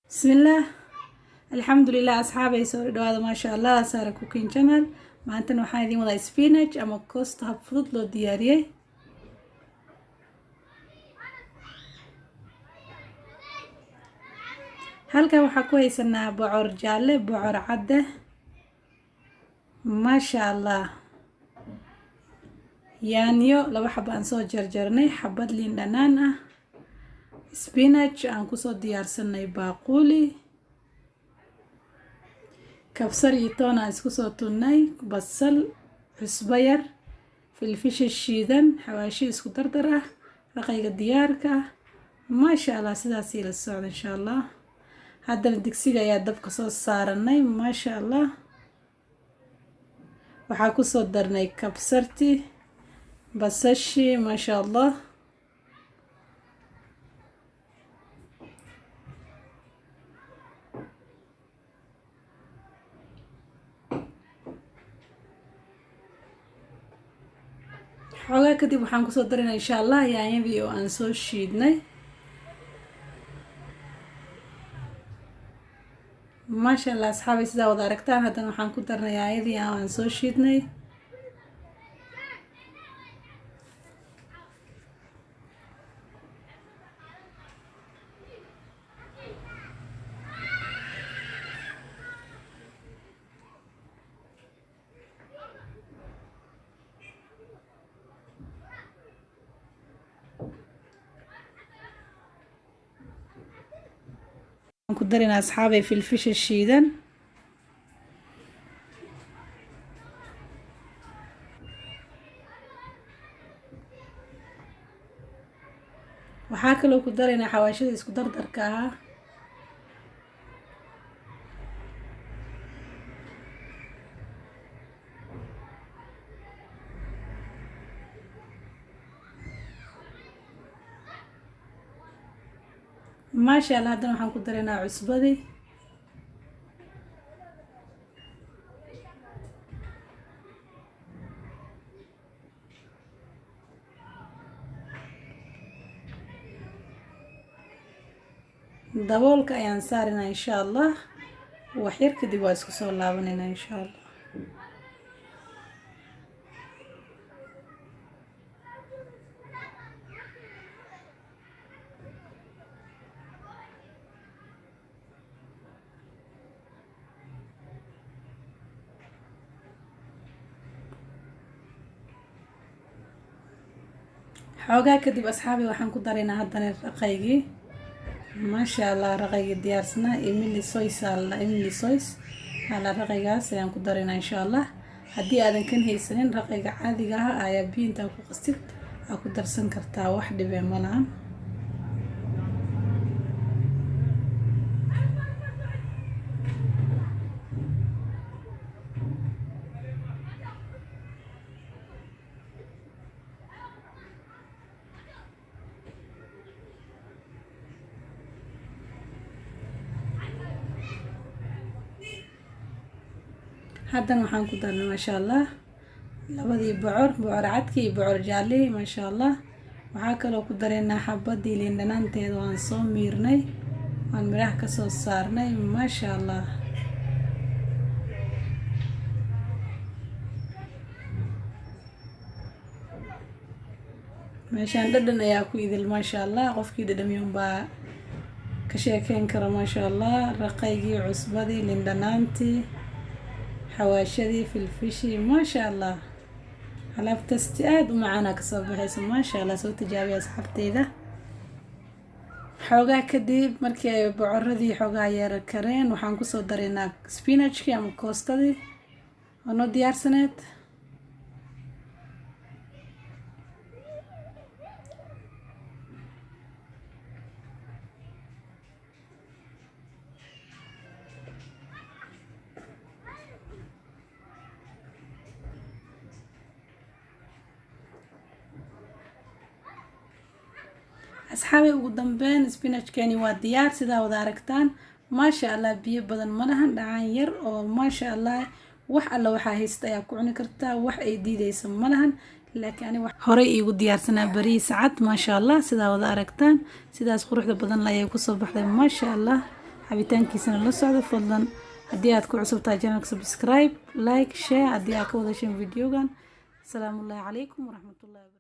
بسم الله. الحمد لله أصحابي سوري هذا ما شاء الله سارة كوكين شانل. ما أنت waxaan idin wadaa spinach ama koosta hab fudud loo diyaariyay. halkan waxaa ku haysanaa bocor jaalle, bocor cadde, ma sha Allah, yaanyo laba xabo aan soo jarjarnay, xabad liin dhanaan ah, spinach aan kusoo diyaarsanay baaquli, kabsar iyo toon aan isku soo tunnay, basal, cusbo yar, filfish shiidan, xawaashi isku dardar ah, raqayga diyaarka ah, ma sha Allah sidaas ila socdo insha Allah. haddana digsiga ayaa dabka soo saaranay, ma sha Allah. waxaa ku soo darnay kabsarti, basashi, ma sha Allah. xogaa kadib waxaan ku soo darinaa insha Allah yaanyadii oo aan soo shiidnay. ما شاء الله أصحابي سيدا ودا aragtaan haddana waxaan ku darnay yaanyadii aan soo shiidnay. ku darina asxaabay filfish shiidan, waxaa kaloo ku darina xawaashida isku dardarka ah, ما شاء الله. haddana waxaan ku darinaa cusbadii, daboolka ayaan saarinaa insha Allah. wax yar kadib waa isku soo laabanayna insha Allah. xoogaa kadib asxaabi waxaan ku darinaa haddana raqaygii, ma sha Allah. raqaygii diyaarsana emili soys emili soys ala raqaygaas ayaan ku darinaa insha Allah. haddii aadan kan haysanin raqayga caadiga ah ayaa biinta ku qastid aa ku darsan kartaa, wax dhibe ma lahan. haddana waxaan ku darnay ma sha Allah labadii bocor, bocor cadkii iyo bocor jaalli, ma sha Allah. waxaa kaloo ku dareynaa xabadii liin dhanaanteeda waan soo miirnay, waan miraha ka soo saarnay, ma sha Allah. meeshaan dhadhan ayaa ku idil, ma sha Allah. qofkii dhadhamiyun baa ka sheekeyn kara, ma sha Allah. raqaygii, cusbadii, liin dhanaantii, xawaashadii, filfishi, ma sha Allah. alaabtasti aad u macaana ka soo baxaysa, ma sha Allah. soo tijaabiya asxaabteyda. xoogaa kadib markii ay bocoradii xoogaa yar kareen waxaan kusoo darinaa spinachkii ama koostadii oo noo diyaarsaneed. asxaabay ugu dambeyn spinachkani waa diyaar sidaa wada aragtaan, ma sha Allah. biyo badan ma lahan, dhacaan yar oo ma sha Allah. wax alla waxaa haysta ayaa ku cuni kartaa, wax ay diidaysa ma lahan. laakiin ani horey iigu diyaarsanaa bariis cad, ma sha Allah. sidaa wada aragtaan sidaas quruxda badan ayay kusoo baxday, ma sha Allah. cabitaankiisana la socdo fadlan haddii aad ku cusub tahay channelka subscribe like share haddii aad ka wada heshaan videogan. Asalaamu calaykum waraxmatullaahi wabarakaatuh.